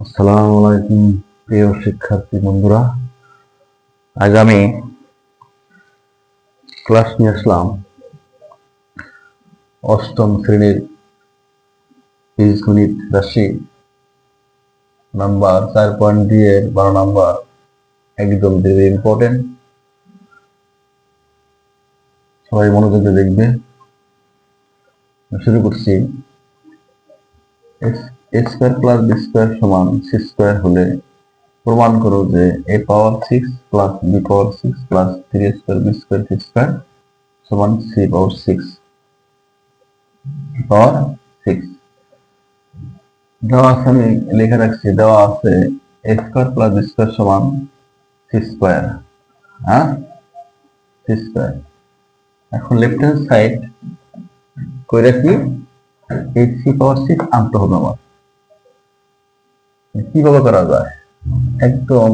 আসসালামু আলাইকুম প্রিয় শিক্ষার্থী বন্ধুরা। আজ আমি ক্লাস নিয়ে আসলাম অষ্টম শ্রেণীর বীজগণিত রাশি নাম্বার 4.2 এর 12 নাম্বার। একদম ভেরি ইম্পর্টেন্ট, সবাই মনোযোগ দিয়ে দেখবে। শুরু করছি। A square plus B square সমান সি স্কোয়ার হলে প্রমাণ করো যে A power 6 plus B power 6 plus 3 square B square C square সমান সি পাওয়ার 6 পাওয়ার 6। দেওয়া আছে, আমি লিখে রাখছি, দেওয়া আছে A square plus B square সমান সি স্কোয়ার। হ্যাঁ, সি স্কোয়ার। এখন লেফট হ্যান্ড সাইড করে কি এই সি পাওয়ার 6 আনতে হবে আমার। কিভাবে করা যায়? একদম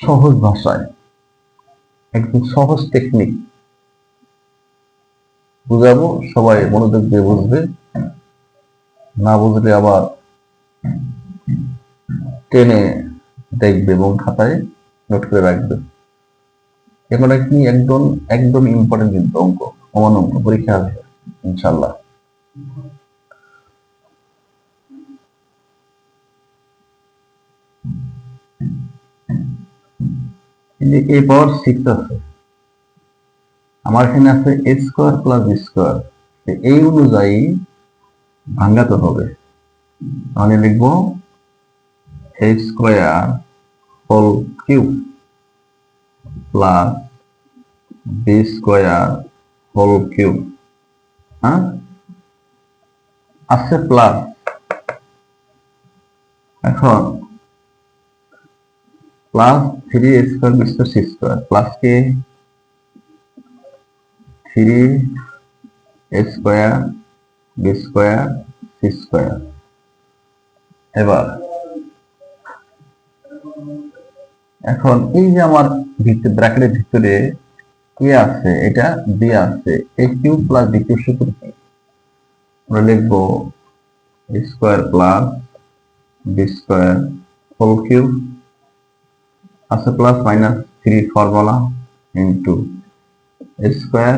সহজ ভাষায়, একদম সহজ টেকনিক বুঝাবো, সবাই মনোযোগ দিয়ে বুঝবে। না বুঝলে আবার টেনে দেখবে এবং খাতায় নোট করে রাখবে। এখন কি একদম একদম ইম্পর্টেন্ট কিন্তু অঙ্ক, সমান অঙ্ক পরীক্ষা আসবে ইনশাল্লাহ। এ পাওয়ার 6 আছে, আমার এখানে আছে A square plus B square. এই অনুযায়ী ভাঙাতে হবে। তাহলে লিখবো A square whole cube plus B square whole cube. হ্যাঁ, আছে প্লাস। এখন plus 3 A square B square C square plus কে 3 A square B square C square. এবার এখন এই যে আমার ব্র্যাকেটের ভিতরে এ আছে, এটা বি আছে, A cube plus B cube সূত্র কি? আমরা লিখবো A square plus B square whole cube আছে plus minus 3 formula into A square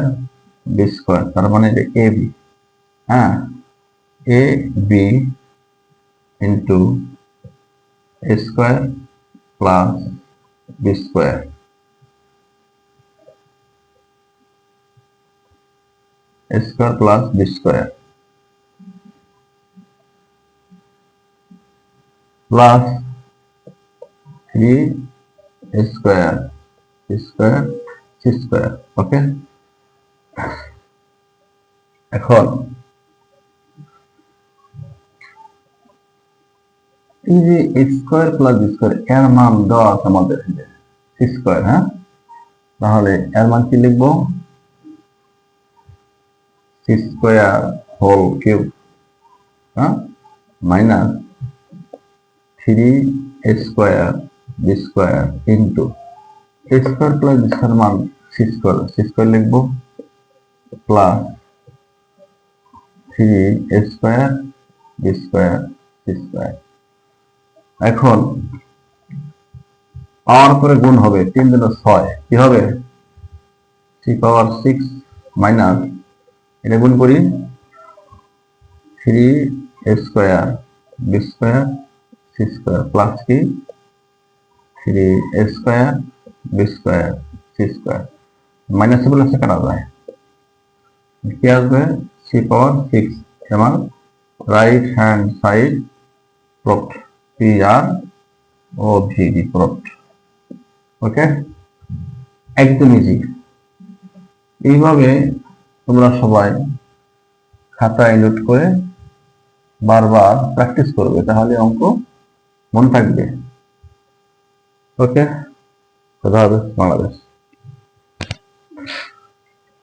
B square, তার মানে এ বি। হ্যাঁ, A B into A square plus B square A square plus B square plus 3 A square B square C square. Okay, এখন এই যে square plus B square এর মান দেওয়া আছে আমাদের সি স্কোয়ার। হ্যাঁ, তাহলে এর মান কি লিখবো? সি স্কোয়ার হোল কিউব, হ্যাঁ, minus 3 A square B square into A square plus B square মান সি স্কোয়ার লিখবো plus 3 A square B square C square. এখন পাওয়ার পরে গুণ হবে, 3 দিন 6, কি হবে? সি পাওয়ার 6 মাইনাস, এটা গুণ করি 3 A square B square C square plus কি 3 A square B square C square. Minus গুলো সে কাটা যায়, কি আসবে? সি পাওয়ার 6 আমার right hand side product P R O V D product. Okay, একদম ইজি। এইভাবে তোমরা সবাই খাতায় নোট করে বারবার প্র্যাকটিস করবে, তাহলে অঙ্ক মনে থাকবে। ওকে, খোদা হাফেজ, বাংলাদেশ।